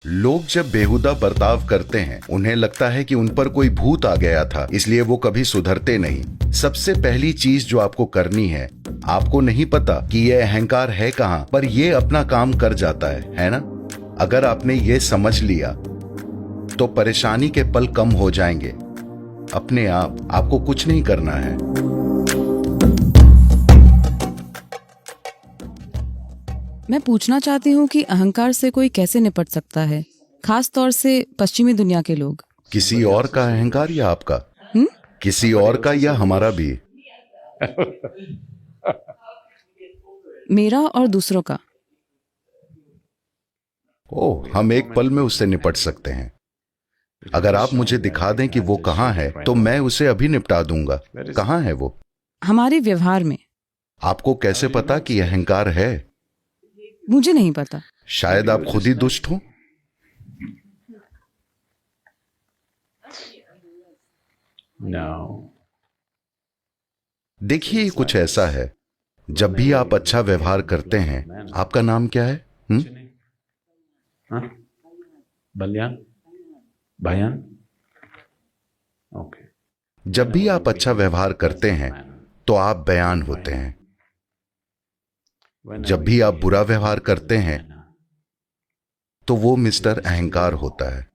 लोग जब बेहुदा बर्ताव करते हैं उन्हें लगता है कि उन पर कोई भूत आ गया था, इसलिए वो कभी सुधरते नहीं। सबसे पहली चीज जो आपको करनी है, आपको नहीं पता कि ये अहंकार है कहाँ, पर ये अपना काम कर जाता है ना। अगर आपने ये समझ लिया तो परेशानी के पल कम हो जाएंगे अपने आप। आपको कुछ नहीं करना है। मैं पूछना चाहती हूँ कि अहंकार से कोई कैसे निपट सकता है, खास तौर से पश्चिमी दुनिया के लोग। किसी और का अहंकार या आपका? किसी और का या हमारा भी? मेरा और दूसरों का। ओह, हम एक पल में उससे निपट सकते हैं। अगर आप मुझे दिखा दें कि वो कहाँ है तो मैं उसे अभी निपटा दूंगा। कहाँ है वो? हमारे व्यवहार में। आपको कैसे पता कि अहंकार है? मुझे नहीं पता। शायद आप खुद ही दुष्ट हो। देखिए, कुछ ऐसा है, जब भी आप अच्छा व्यवहार करते हैं। आपका नाम क्या है? बलियान, बयान। ओके। जब भी आप अच्छा व्यवहार करते हैं तो आप बयान होते हैं। जब भी आप बुरा व्यवहार करते हैं तो वो मिस्टर अहंकार होता है।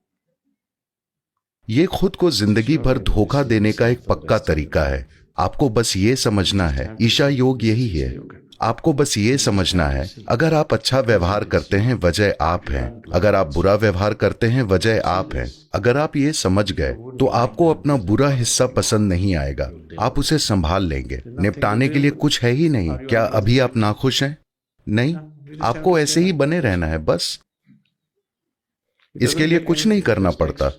ये खुद को जिंदगी भर धोखा देने का एक पक्का तरीका है। आपको बस ये समझना है, ईशा योग यही है। आपको बस ये समझना है, अगर आप अच्छा व्यवहार करते हैं वजह आप हैं, अगर आप बुरा व्यवहार करते हैं वजह आप हैं। अगर आप ये समझ गए तो आपको अपना बुरा हिस्सा पसंद नहीं आएगा। आप उसे संभाल लेंगे। निपटाने के लिए कुछ है ही नहीं। क्या अभी आप नाखुश हैं? नहीं, आपको ऐसे ही बने रहना है बस। इसके लिए कुछ नहीं करना पड़ता।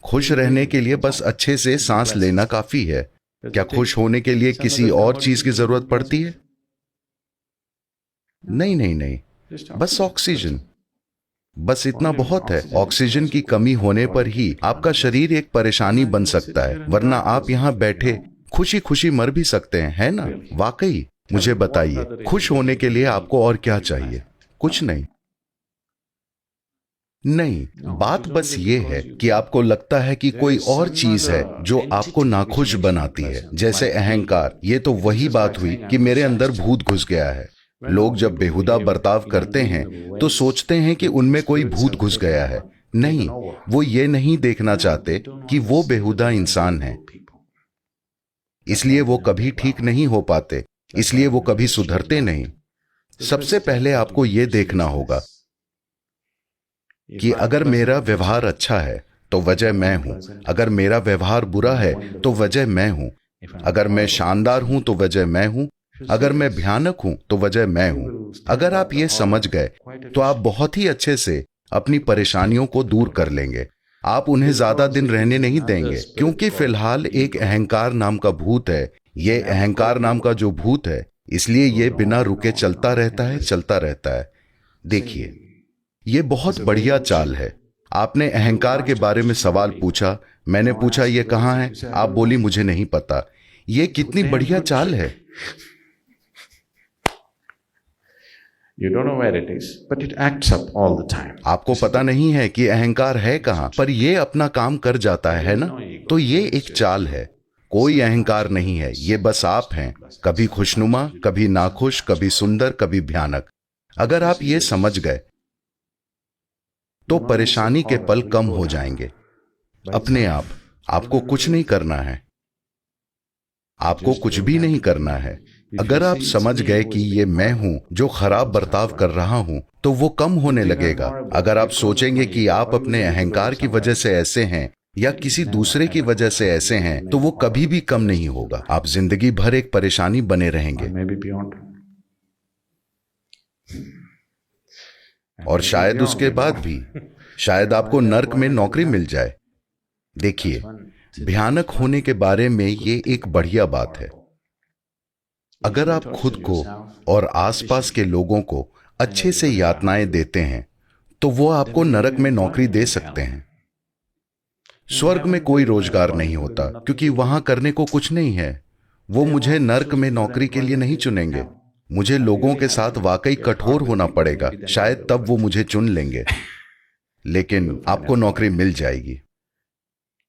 खुश रहने के लिए बस अच्छे से सांस लेना काफी है। क्या खुश होने के लिए किसी और चीज की जरूरत पड़ती है? नहीं नहीं नहीं, बस ऑक्सीजन। बस इतना बहुत है। ऑक्सीजन की कमी होने पर ही आपका शरीर एक परेशानी बन सकता है, वरना आप यहां बैठे खुशी खुशी मर भी सकते हैं, है ना? वाकई। मुझे बताइए, खुश होने के लिए आपको और क्या चाहिए? कुछ नहीं। नहीं, बात बस ये है कि आपको लगता है कि कोई और चीज है जो आपको नाखुश बनाती है, जैसे अहंकार। ये तो वही बात हुई कि मेरे अंदर भूत घुस गया है। लोग जब बेहुदा बर्ताव करते हैं तो सोचते हैं कि उनमें कोई भूत घुस गया है। नहीं, वो ये नहीं देखना चाहते कि वो बेहुदा इंसान है, इसलिए वो कभी ठीक नहीं हो पाते, इसलिए वो कभी सुधरते नहीं। सबसे पहले आपको ये देखना होगा कि अगर मेरा व्यवहार अच्छा है तो वजह मैं हूं, अगर मेरा व्यवहार बुरा है तो वजह मैं हूं, अगर मैं शानदार हूं तो वजह मैं हूं, अगर मैं भयानक हूं तो वजह मैं हूं। अगर आप ये समझ गए तो आप बहुत ही अच्छे से अपनी परेशानियों को दूर कर लेंगे। आप उन्हें ज्यादा दिन रहने नहीं देंगे, क्योंकि फिलहाल एक अहंकार नाम का भूत है। ये अहंकार नाम का जो भूत है, इसलिए ये बिना रुके चलता रहता है, चलता रहता है। देखिए, ये बहुत बढ़िया चाल है। आपने अहंकार के बारे में सवाल पूछा, मैंने पूछा ये कहाँ है, आप बोली मुझे नहीं पता। ये कितनी बढ़िया चाल है। You don't know where it is, but it acts up all the time. आपको पता नहीं है कि अहंकार है कहाँ, पर ये अपना काम कर जाता है ना। तो ये एक चाल है। कोई अहंकार नहीं है, ये बस आप हैं, कभी खुशनुमा, कभी नाखुश, कभी सुंदर, कभी भयानक। अगर आप ये समझ गए तो परेशानी के पल कम हो जाएंगे अपने आप। आपको कुछ नहीं करना है। आपको कुछ भी नहीं करना है। अगर आप समझ गए कि ये मैं हूं जो खराब बर्ताव कर रहा हूं, तो वो कम होने लगेगा। अगर आप सोचेंगे कि आप अपने अहंकार की वजह से ऐसे हैं या किसी दूसरे की वजह से ऐसे हैं, तो वो कभी भी कम नहीं होगा। आप जिंदगी भर एक परेशानी बने रहेंगे, Maybe beyond. और शायद उसके बाद भी, शायद आपको नर्क में नौकरी मिल जाए। देखिए, भयानक होने के बारे में ये एक बढ़िया बात है। अगर आप खुद को और आसपास के लोगों को अच्छे से यातनाएं देते हैं तो वो आपको नरक में नौकरी दे सकते हैं। स्वर्ग में कोई रोजगार नहीं होता, क्योंकि वहां करने को कुछ नहीं है। वो मुझे नर्क में नौकरी के लिए नहीं चुनेंगे। मुझे लोगों के साथ वाकई कठोर होना पड़ेगा, शायद तब वो मुझे चुन लेंगे। लेकिन आपको नौकरी मिल जाएगी।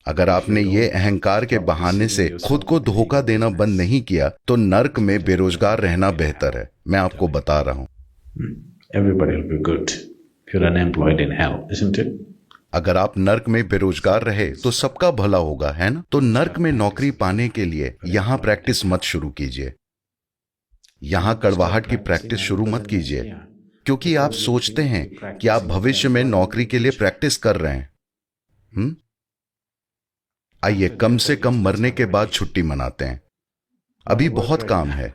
अगर आपने ये अहंकार के बहाने से खुद को धोखा देना बंद नहीं किया तो नर्क में बेरोजगार रहना बेहतर है। मैं आपको बता रहा हूं। Everybody will be good if you're unemployed in hell, isn't it? अगर आप नर्क में बेरोजगार रहे तो सबका भला होगा, है ना? तो नर्क में नौकरी पाने के लिए यहां प्रैक्टिस मत शुरू कीजिए। यहां कड़वाहट की प्रैक्टिस शुरू मत कीजिए, क्योंकि आप सोचते हैं कि आप भविष्य में नौकरी के लिए प्रैक्टिस कर रहे हैं। आइए कम से कम मरने के बाद छुट्टी मनाते हैं। अभी बहुत काम है।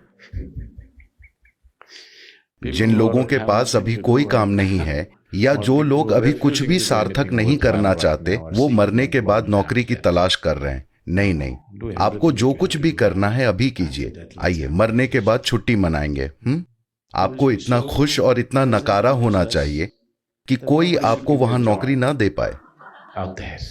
जिन लोगों के पास अभी कोई काम नहीं है या जो लोग अभी कुछ भी सार्थक नहीं करना चाहते, वो मरने के बाद नौकरी की तलाश कर रहे हैं। नहीं, आपको जो कुछ भी करना है अभी कीजिए। आइए मरने के बाद छुट्टी मनाएंगे। आपको इतना खुश और इतना नकारा होना चाहिए कि कोई आपको वहां नौकरी ना दे पाए। Out there.